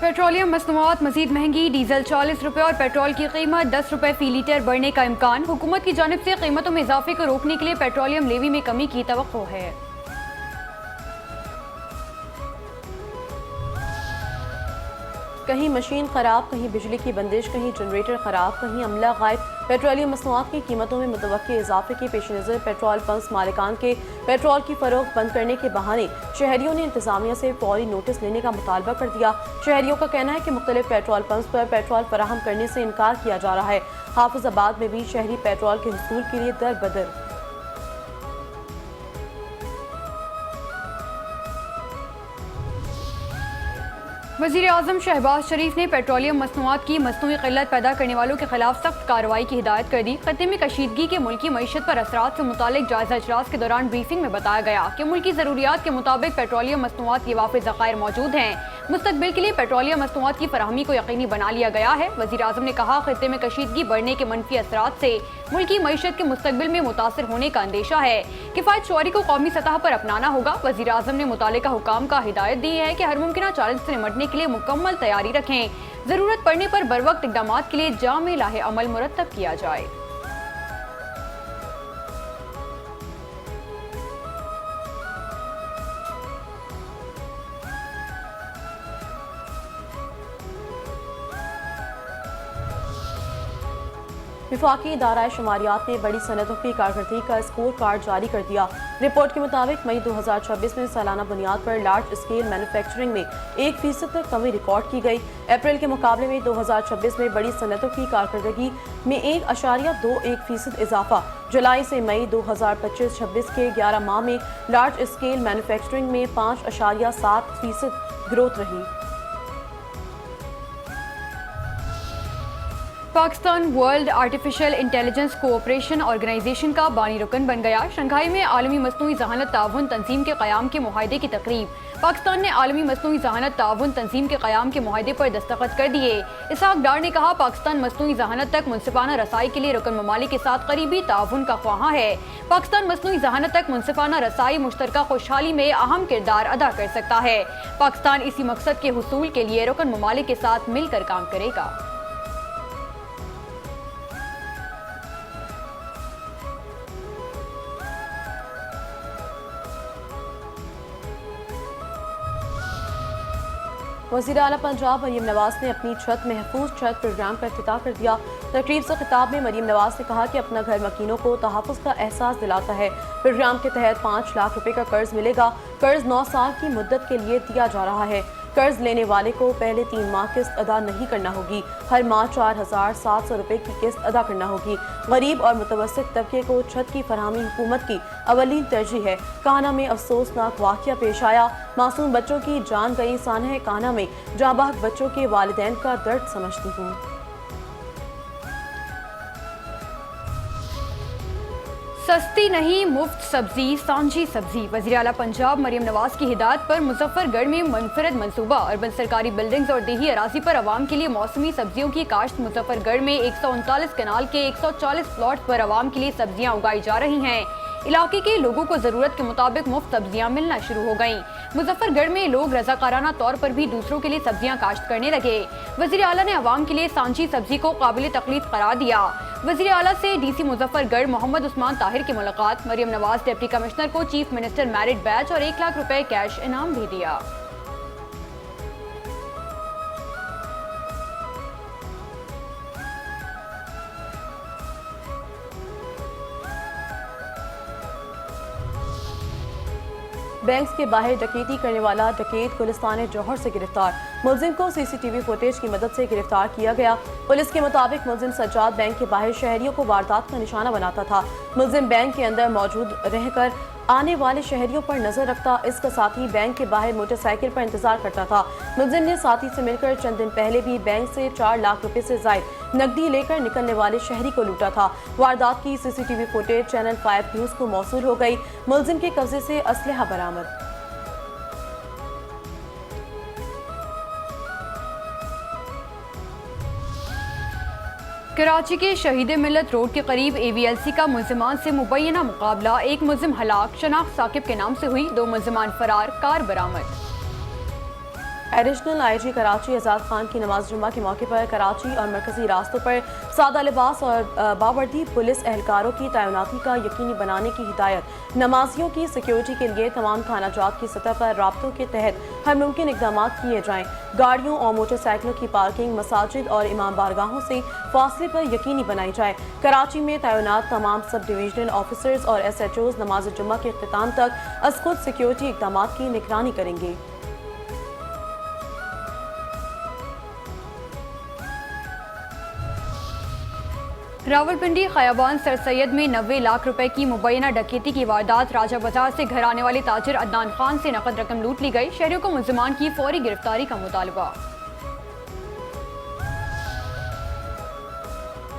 Petroleum मसनूआत मजीद महंगी, diesel 40 रुपये और पेट्रोल की कीमत 10 रुपये फी लीटर बढ़ने का इम्कान। हुकूमत की जानिब से कीमतों में इजाफे को रोकने के लिए पेट्रोलियम लेवी में कमी की तवक्को है। कहीं मशीन खराब, कहीं बिजली की बंदिश, कहीं जनरेटर खराब, कहीं अमला गायब। पेट्रोलियम मसनूआत की कीमतों में मुतवक्की इजाफे के पेश नज़र पेट्रोल पंप्स मालिकान के पेट्रोल की फरोख्त बंद करने के बहाने शहरियों ने इंतजामिया से फौरी नोटिस लेने का मुतालबा कर दिया। शहरियों का कहना है कि मुख्तलिफ पेट्रोल पंप्स पर पेट्रोल फराहम करने से इनकार किया जा रहा है। हाफिजाबाद में भी शहरी पेट्रोल के हुसूल के लिए दर बदर। वज़ीर आज़म शहबाज शरीफ ने पेट्रोलियम मसनूआत की मसनूई क़िल्लत पैदा करने वालों के खिलाफ सख्त कार्रवाई की हिदायत कर दी। खत्ते में कशीदगी के मुल्की मईशत पर असरात से मुतालिक जायजा इजलास के दौरान ब्रीफिंग में बताया गया कि मुल्की ज़रूरियात के मुताबिक पेट्रोलियम मसनूआत के वाफ़िर ज़खायर मौजूद हैं। मुस्तकबिल के लिए पेट्रोलियम मसनूआत की फराहमी को यकीनी बना लिया गया है। वज़ीर आज़म ने कहा, खत्ते में कशीदगी बढ़ने के मनफी असरात से मुल्की मईशत के मुस्तकबिल में मुतासर होने का अंदेशा है। किफ़ायत शुमारी को कौमी सतह पर अपनाना होगा। वज़ीर आज़म ने मुतालिका हुकाम का हिदायत दी है कि हर मुमकिन चैलेंज से निपटने के लिए मुकम्मल तैयारी रखें। जरूरत पड़ने पर बरवक्त इक़दामात के लिए जामे लाहे अमल मुरतब किया जाए। विफाकी इदारा शुमारियात ने बड़ी सनतों की कारकर्दगी का स्कोर कार्ड जारी कर दिया। रिपोर्ट के मुताबिक मई 2026 में सालाना बुनियाद पर लार्ज स्केल मैन्युफैक्चरिंग में 1% तक कमी रिकॉर्ड की गई। अप्रैल के मुकाबले में 2026 में बड़ी सनतों की कारकर्दगी में 1.21% इजाफा। जुलाई से मई 2025-26 के 11 माह में लार्ज स्केल मैन्युफैक्चरिंग में 5.7% ग्रोथ रही। Pakistan world artificial intelligence cooperation organisation का बानी रुकन बन गया। शंघाई में आलमी मसनूई जहानत ताउन तंजीम के क़याम के मुआहदे की तकरीब। पाकिस्तान ने आलमी मसनूई जहानत ताउन तंजीम के क़याम के मुआहदे पर दस्तखत कर दिए। इसहाक डार ने कहा, पाकिस्तान मसनूई जहानत तक मुनसिफाना रसाई के लिए रुकन ममालिक के साथ करीबी ताउन का ख्वाहां है। पाकिस्तान मसनूई जहानत तक मुनसिफाना रसाई मुश्तरका खुशहाली में अहम किरदार अदा कर सकता है। पाकिस्तान इसी मकसद के हुसूल के लिए रुकन ममालिक के साथ मिलकर काम करेगा। वज़ीर आला पंजाब मरीम नवाज ने अपनी छत महफूज छत प्रोग्राम का इफ्तिताह कर दिया। तकरीब से खिताब में मरीम नवाज ने कहा कि अपना घर मकीनों को तहफ़्फ़ुज़ का एहसास दिलाता है। प्रोग्राम के तहत 5 लाख रुपए का कर्ज मिलेगा। कर्ज 9 साल की मुद्दत के लिए दिया जा रहा है। कर्ज लेने वाले को पहले 3 माह किस्त अदा नहीं करना होगी। हर माह 4,700 रुपए की किस्त अदा करना होगी। गरीब और मुतवस्सित तबके को छत की फरहमी हुकूमत की अवलीन तरजीह है। कान्हा में अफसोसनाक वाक़या पेश आया। मासूम बच्चों की जान गई। सानह कान्हा में जाबाज बच्चों के वालिदैन का दर्द समझती हूँ। सस्ती नहीं मुफ्त सब्जी, सांझी सब्जी। वज़ीर आला पंजाब मरीम नवाज की हिदायत पर मुजफ्फरगढ़ में मुनफरद मनसूबा अर्बन सरकारी बिल्डिंग्स और देही अराजी पर आवाम के लिए मौसमी सब्जियों की काश्त। मुजफ्फरगढ़ में 139 कनाल के 140 प्लॉट पर आवाम के लिए सब्जियां उगाई जा रही हैं। इलाके के लोगों को जरूरत के मुताबिक मुफ्त सब्जियां मिलना शुरू हो गईं। मुजफ्फरगढ़ में लोग रजाकाराना तौर पर भी दूसरों के लिए सब्जियां काश्त करने लगे। वज़ीर आला ने आवाम के लिए सांझी सब्जी को काबिल तकलीद करार दिया। वज़ीर आला से DC मुजफ्फरगढ़ मोहम्मद उस्मान ताहिर की मुलाकात। मरीम नवाज डिप्टी कमिश्नर को चीफ मिनिस्टर मैरिट बैच और 1 लाख रुपए कैश इनाम भी दिया। बैंक के बाहर डकैती करने वाला डकैत गुलिस्तान जौहर से गिरफ्तार। मुलजिम को CCTV फुटेज की मदद से गिरफ्तार किया गया। पुलिस के मुताबिक मुलजिम सज्जाद बैंक के बाहर शहरियों को वारदात का निशाना बनाता था। मुलजिम बैंक के अंदर मौजूद रहकर आने वाले शहरियों पर नजर रखता। इसका साथी बैंक के बाहर मोटरसाइकिल पर इंतजार करता था। मुलजिम ने साथी से मिलकर चंद दिन पहले भी बैंक से 4 लाख रुपए से ज्यादा नकदी लेकर निकलने वाले शहरी को लूटा था। वारदात की CCTV फुटेज चैनल 5 न्यूज को मौसूल हो गई। मुलजिम के कब्जे से असलहा बरामद। कराची के शहीद मिल्लत रोड के करीब AVLC का मुलजिमान से मुबैना मुकाबला। एक मुलजिम हलाक, शनाख्त साकिब के नाम से हुई। 2 मुलजिमान फरार, कार बरामद। एडिशनल IG कराची आज़ाद खान की नमाज जुम्मा के मौके पर कराची और मरकजी रास्तों पर सादा लिबास और बावर्दी पुलिस एहलकारों की तैनाती का यकीनी बनाने की हिदायत। नमाजियों की सिक्योरिटी के लिए तमाम थाना जात की सतह पर राब्तों के तहत हर मुमकिन इकदाम किए जाएँ। गाड़ियों और मोटरसाइकिलों की पार्किंग, मसाजिद और इमाम बारगाहों से फासले पर यकीनी बनाई जाए। कराची में तैनात तमाम सब डिवीजनल ऑफिसर्स और SHOs नमाज जुम्मा के इख्तिताम तक अज खुद सिक्योरिटी इकदाम की निगरानी करेंगे। रावलपिंडी खयाबान सर सैयद में 90 लाख रुपए की मुबैना डकैती की वारदात। राजा बाजार से घर आने वाले ताजिर अदनान खान से नकद रकम लूट ली गई। शहरियों को मुल्जिमान की फौरी गिरफ्तारी का मुतालबा।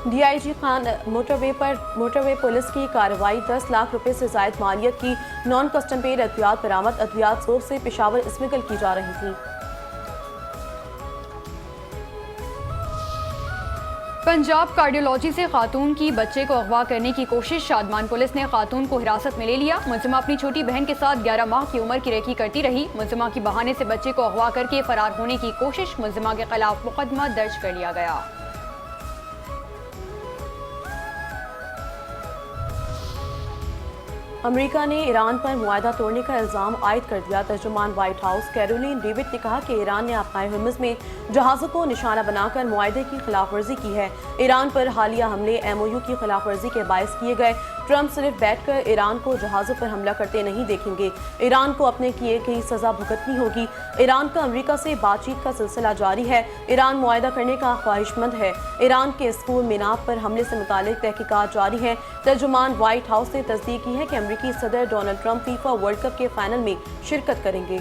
DIG खान मोटरवे पुलिस की कार्रवाई। 10 लाख रुपए से जायद मालियत की नॉन कस्टम पेड अद्वियात बरामद। अद्वियात जोर से पेशावर स्मगल की जा रही थी। पंजाब कार्डियोलॉजी से खातून की बच्चे को अगवा करने की कोशिश। शादमान पुलिस ने खातून को हिरासत में ले लिया। मुलजिमा अपनी छोटी बहन के साथ 11 माह की उम्र की रेकी करती रही। मुलजिमा की बहाने से बच्चे को अगवा करके फरार होने की कोशिश। मुलजिमा के खिलाफ मुकदमा दर्ज कर लिया गया। अमेरिका ने ईरान पर मुआहदा तोड़ने का इल्जाम आयद कर दिया। तर्जुमान व्हाइट हाउस कैरोलिन डेविड ने कहा कि ईरान ने अपनाए हुर्मुज़ में जहाज़ों को निशाना बनाकर मुआहदे की खिलाफ वर्जी की है। ईरान पर हालिया हमले MOU की खिलाफ वर्जी के बायस किए गए। ट्रंप सिर्फ बैठकर ईरान को जहाज़ों पर हमला करते नहीं देखेंगे। ईरान को अपने किए गई सजा भुगतनी होगी। ईरान का अमेरिका से बातचीत का सिलसिला जारी है। ईरान मुआहदा करने का ख्वाहिशमंद है। ईरान के स्कूल मीनाब पर हमले से मुतालिक तहकीकात जारी है। तर्जुमान व्हाइट हाउस ने तस्दीक की है कि अमेरिकी सदर Donald Trump FIFA world cup के फाइनल में शिरकत करेंगे।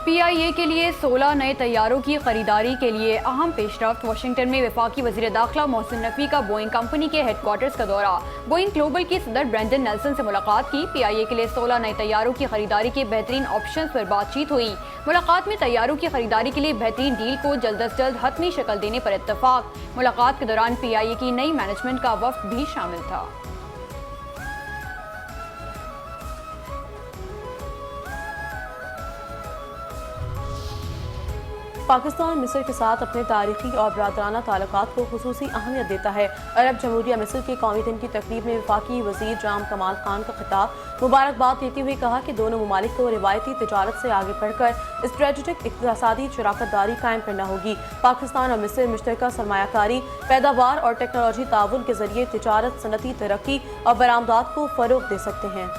PIA के लिए 16 नए तैयारों की खरीदारी के लिए अहम पेशरफ्त। वाशिंगटन में वफाकी वज़ीर दाखिला मोहसिन नकवी का बोइंग कंपनी के हेडक्वार्टर्स का दौरा। बोइंग ग्लोबल की सदर ब्रेंडन नेल्सन से मुलाकात की। PIA के लिए 16 नए तैयारों की खरीदारी के बेहतरीन ऑप्शंस पर बातचीत हुई। मुलाकात में तैयारों की खरीदारी के लिए बेहतरीन डील को जल्द अज जल्द हतमी शक्ल देने पर इत्तफाक। मुलाकात के दौरान PIA की नई मैनेजमेंट का वफ्द भी शामिल था। पाकिस्तान मिस्र के साथ अपने तारीखी और बरादराना ताल्लुकात को खुसूसी अहमियत देता है। अरब जमहूरिया मिस्र के कौमी दिन की तकरीब में वफाकी वज़ीर जाम कमाल खान का खिताब। मुबारकबाद देते हुए कहा कि दोनों ममालिक को रिवायती तिजारत से आगे बढ़कर स्ट्रेटेजिक इक़्तिसादी शराकतदारी कायम करना होगी। पाकिस्तान और मिस्र मुश्तरका सरमायाकारी, पैदावार और टेक्नोलॉजी ताउन के जरिए तिजारत, सनती तरक्की और बरामदात को फ़रोग़ दे सकते हैं।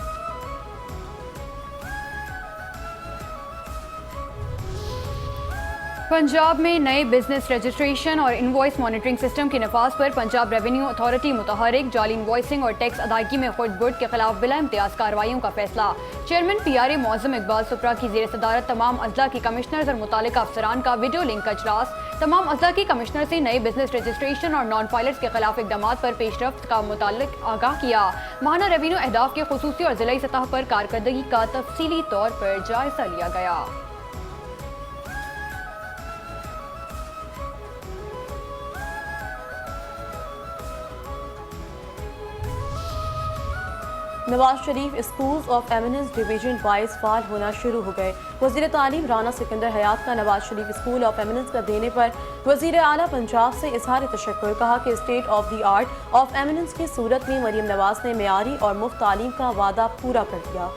पंजाब में नए बिजनेस रजिस्ट्रेशन और इनवॉइस मॉनिटरिंग सिस्टम के नफाज पर पंजाब रेवेन्यू अथॉरिटी मुतहरिक। जाली इनवॉइसिंग और टैक्स अदायगी में खुद बुर्द के खिलाफ बिला इम्तियाज कार्रवाइयों का फैसला। चेयरमैन PRA मौज़म इकबाल सुप्रा की ज़ेर सदारत तमाम अजला के कमिश्नर्स और मुतालिका अफसरान का वीडियो लिंक का इजलास। तमाम अजला के कमिश्नर से नए बिजनेस रजिस्ट्रेशन और नॉन फाइलर्स के खिलाफ इकदाम पर पेशरफ्त का मुतालिक आगाह किया। माहाना रेवेन्यू अहदाफ के खुसूसी और जिलाई सतह पर कारकर्दगी का तफसीली तौर पर जायजा लिया गया। Nawaz Sharif schools of eminence division wise फाल होना शुरू हो गए। वज़ीर तालीम राना सिकंदर हयात का Nawaz Sharif school of eminence का देने पर वज़ीर आला पंजाब से इजहार तशक्कुर। कहा कि state of the art of eminence की सूरत में मरीम नवाज ने मेयारी और मुफ्त तालीम का वादा पूरा कर दिया।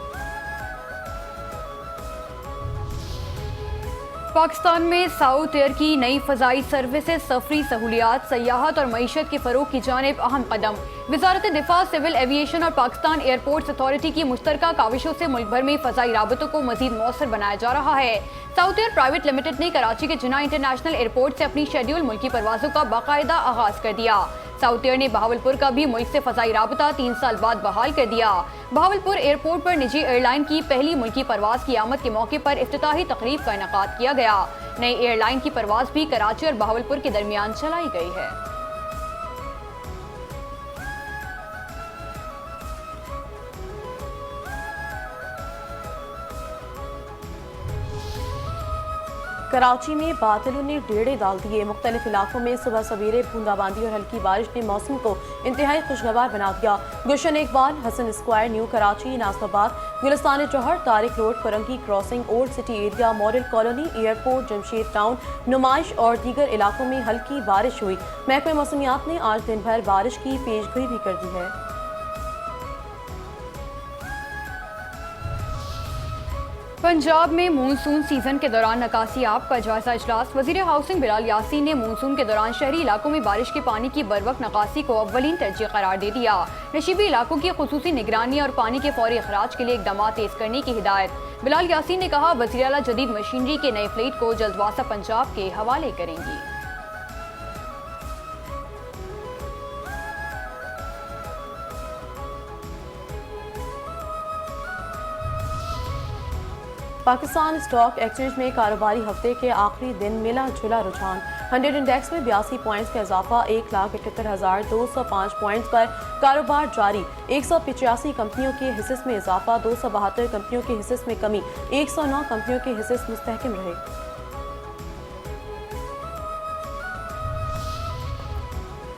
पाकिस्तान में साउथ एयर की नई फ़ज़ाई सर्विसेज सफरी सहूलियात, सयाहत और मईशत के फ़रोग की जानिब अहम कदम। वज़ारत दिफा, सिविल एविएशन और पाकिस्तान एयरपोर्ट्स अथॉरिटी की मुश्तरका काविशों से मुल्क भर में फ़ज़ाई राबतों को मज़ीद मौसर बनाया जा रहा है। साउथ एयर प्राइवेट लिमिटेड ने कराची के जिन्ना इंटरनेशनल एयरपोर्ट से अपनी शेड्यूल मुल्की परवाज़ों का बाकायदा आगाज़ कर दिया। साउथ एयर ने बहावलपुर का भी मुल्क से फ़ज़ाई राबता 3 साल बाद बहाल कर दिया। बहावलपुर एयरपोर्ट पर निजी एयरलाइन की पहली मुल्की परवाज़ की आमद के मौके पर इफ्तिताही तकरीब का इनेकाद किया गया। नई एयरलाइन की परवाज़ भी कराची और बहावलपुर के दरमियान चलाई गई है। कराची में बादलों ने डेढ़े डाल दिए। मुख्तलिफ इलाकों में सुबह सवेरे बूंदाबांदी और हल्की बारिश ने मौसम को इंतहाई खुशगवार बना दिया। Gulshan Iqbal, Hasan square, new Karachi, Nasrabad, Gulistan Jauhar, Tariq road, Farangi crossing, old city area, model colony, airport, Jamshed town, Numaish और दीगर इलाकों में हल्की बारिश हुई। महकमे मौसमियात ने आज दिन भर बारिश की पेशगोई भी कर दी है। पंजाब में मानसून सीजन के दौरान नकासियाब का जायजा इजलास। वजीर हाउसिंग बिलाल यासीन ने मानसून के दौरान शहरी इलाकों में बारिश के पानी की बरवक्त नकासी को अव्वलीन तरजीह करार दे दिया। नशीबी इलाकों की खुसूसी निगरानी और पानी के फौरी अखराज के लिए इकदाम तेज करने की हिदायत। बिलाल यासीन ने कहा, वज़ीर आला जदीद मशीनरी के नए फ्लीट को जल्द वासा पंजाब के हवाले करेंगी। पाकिस्तान स्टॉक एक्सचेंज में कारोबारी हफ्ते के आखिरी दिन मिला जुला रुझान। 100 इंडेक्स में 82 पॉइंट्स का इजाफा 1,78,205 पॉइंट्स पर कारोबार जारी। 185 कंपनियों के हिस्से में इजाफा, 272 कंपनियों के हिस्से में कमी, 109 कंपनियों के हिस्से मुस्तहकम रहे।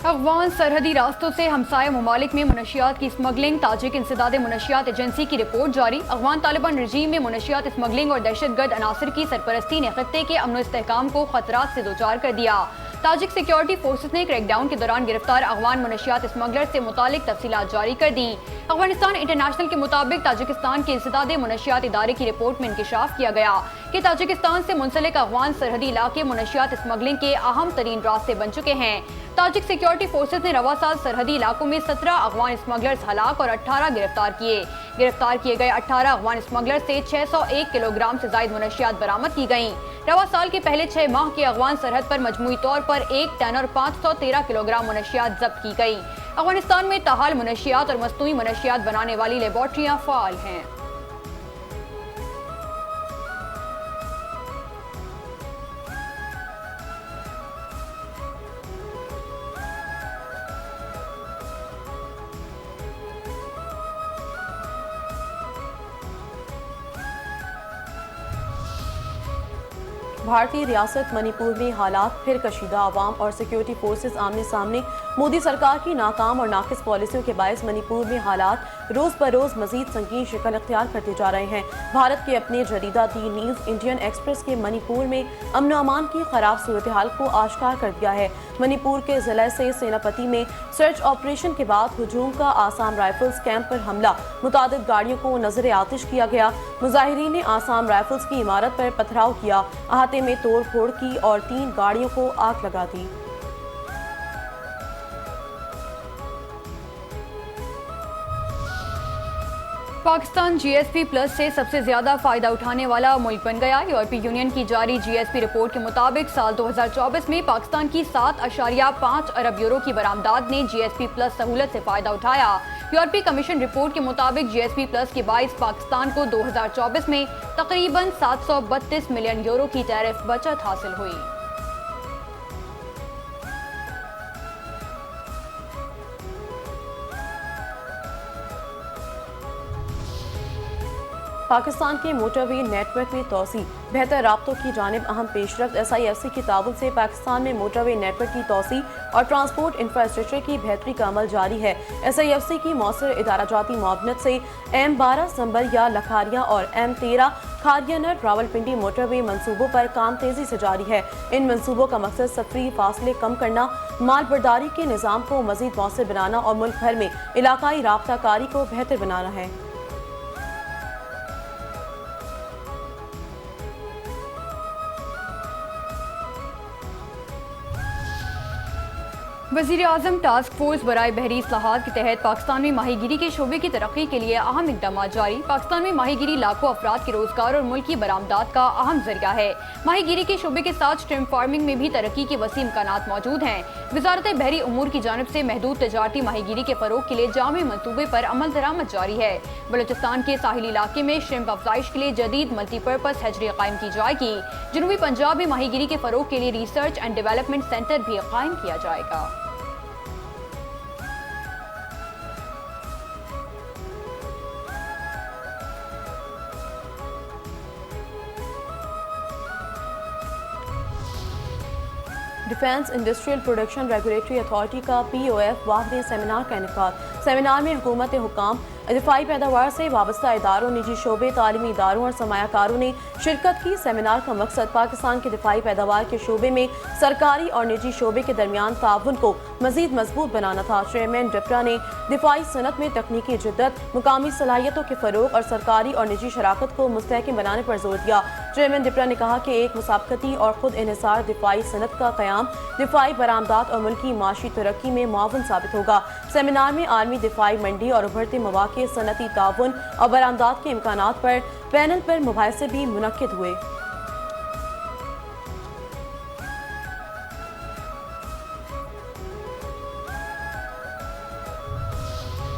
अफगान सरहदी रास्तों से हमसाया ममालिक में मुनशियात की स्मगलिंग। ताजिक इंसदाद मुनशियात एजेंसी की रिपोर्ट जारी। अफगान तालिबान रजीम में मुनशियात स्मगलिंग और दहशतगर्द अनासर की सरपरस्ती ने खत्ते के अमन इस्तेहकाम को खतरात से दोचार कर दिया। ताजिक सिक्योरिटी फोर्सेस ने क्रैकडाउन के दौरान गिरफ्तार अफगान मुनशियात स्मगलर से मुतालिक तफसीलात जारी कर दी। अफगानिस्तान इंटरनेशनल के मुताबिक ताजिकिस्तान के इंसदाद मुनशियात इदारे की रिपोर्ट में इंकशाफ किया गया कि ताजिकिस्तान से मुंसलिक अफगान सरहदी इलाके मुनशियात स्मगलिंग के अहम तरीन रास्ते बन चुके हैं। ताजिक सिक्योरिटी फोर्सेस ने रवा साल सरहदी इलाकों में 17 अफगान स्मगलर्स हलाक और 18 गिरफ्तार किए। गिरफ्तार किए गए 18 अफगान स्मगलर से 601 किलोग्राम से जायद मुनशियात बरामद की गयी। रवा साल के पहले 6 माह के अफगान सरहद पर मजमूई तौर पर 1 टन और 513 किलोग्राम मुनशियात जब्त की गयी। अफगानिस्तान में ताहाल मुनशियात और मस्तूई मुनशियात बनाने वाली लेबॉर्ट्रियां फाल हैं। भारतीय रियासत मणिपुर में हालात फिर कशीदा। आवाम और सिक्योरिटी फोर्सेस आमने सामने। मोदी सरकार की नाकाम और नाकिस पॉलिसियों के बायस मणिपुर में हालात रोज बरोज मजीद संगीन शक्ल अख्तियार करते जा रहे हैं। भारत के अपने जरीदा दी न्यूज इंडियन एक्सप्रेस के मणिपुर में अमन अमान की खराब सूरत हाल को आश्कार कर दिया है। मणिपुर के जिले से सेनापति में सर्च ऑपरेशन के बाद हुजूम का आसाम राइफल्स कैंप पर हमला। मुतादिद गाड़ियों को नजर आतिश किया गया। मुजाहिरीन ने आसाम राइफल्स की इमारत पर पथराव किया, अहाते में तोड़ फोड़ की और 3 गाड़ियों को आग लगा दी। पाकिस्तान जीएसपी प्लस से सबसे ज्यादा फायदा उठाने वाला मुल्क बन गया। यूरोपीय यूनियन की जारी जीएसपी रिपोर्ट के मुताबिक साल 2024 में पाकिस्तान की 7.5 अरब यूरो की बरामदात ने जीएसपी प्लस सहूलत से फायदा उठाया। यूरोपीय कमीशन रिपोर्ट के मुताबिक जीएसपी प्लस के बाइस पाकिस्तान को 2024 में तकरीबन 732 मिलियन यूरो की टैरिफ बचत हासिल हुई। पाकिस्तान के मोटरवे नेटवर्क में तोसी। बेहतर राब्तों की जानिब अहम पेशरफ्त। SIFC की ताउन से पाकिस्तान में मोटरवे नेटवर्क की तोसी और ट्रांसपोर्ट इंफ्रास्ट्रक्चर की बेहतरी का अमल जारी है। SIFC की मौसर इदाराजाती मुआवनत से M12 संबरिया लखारिया और M13 खारियानर रावलपिंडी मोटरवे मंसूबों पर काम तेजी से जारी है। इन मंसूबों का मकसद सफरी फासले कम करना, माल बर्दारी के निज़ाम को मजीद मौसर बनाना और मुल्क भर में इलाकाई राब्ता कारी को बेहतर बनाना है। वज़ीर-ए-आज़म टास्क फोर्स बराए बहरी इस्लाहात के तहत पाकिस्तान में माहीगीरी के शोबे की तरक्की के लिए अहम इक़दाम जारी। पाकिस्तान में माहीगीरी लाखों अफराद के रोजगार और मुल्क की बरामदात का अहम जरिया है। माहीगीरी के शोबे के साथ श्रिम्प फार्मिंग में भी तरक्की के वसीम इम्कानात मौजूद हैं। वजारत बहरी उमूर की जानिब से महदूद तजारती माहीगीरी के फरोग के लिए जामे मनसूबे पर अमल दरामद जारी है। बलूचिस्तान के साहिली इलाके में श्रिम्प अफजाइश के लिए जदीद मल्टीपर्पज हैचरी कायम की जाएगी। जनूबी पंजाब में माहीगीरी के फरोग के लिए रिसर्च एंड डेवलपमेंट सेंटर भी कायम किया जाएगा। Defence industrial production regulatory authority का POF वाहिद सेमिनार का इनेकाद। सेमिनार में हुकूमत हुकाम, दिफाई पैदावार से वाबस्ता इदारों, निजी शोबे, तालीमी इदारों और सरमायाकारों ने शिरकत की। सेमिनार का मकसद पाकिस्तान के दिफाई पैदावार के शोबे में सरकारी और निजी शोबे के दरमियान ताउन को मजीद मजबूत बनाना था। चेयरमैन डिप्रा ने दिफाई सनत में तकनीकी जिद्दत, मुकामी सलाहियतों के फरोग और सरकारी और निजी शराकत को मुस्तहकम बनाने पर जोर दिया। चेयरमैन डिप्रा ने कहा कि एक मुसाबकती और खुद इन्हिसार दिफाई सनत का क़याम दिफाई बरामदात और मुल्की माशी तरक्की में मुआवन साबित होगा। सेमिनार में आर्मी दिफाई मंडी और उभरते मौके, सनती ताउन और बरामदात के इम्कानात पर पैनल पर मुबाहिसे भी मुनक्किद हुए।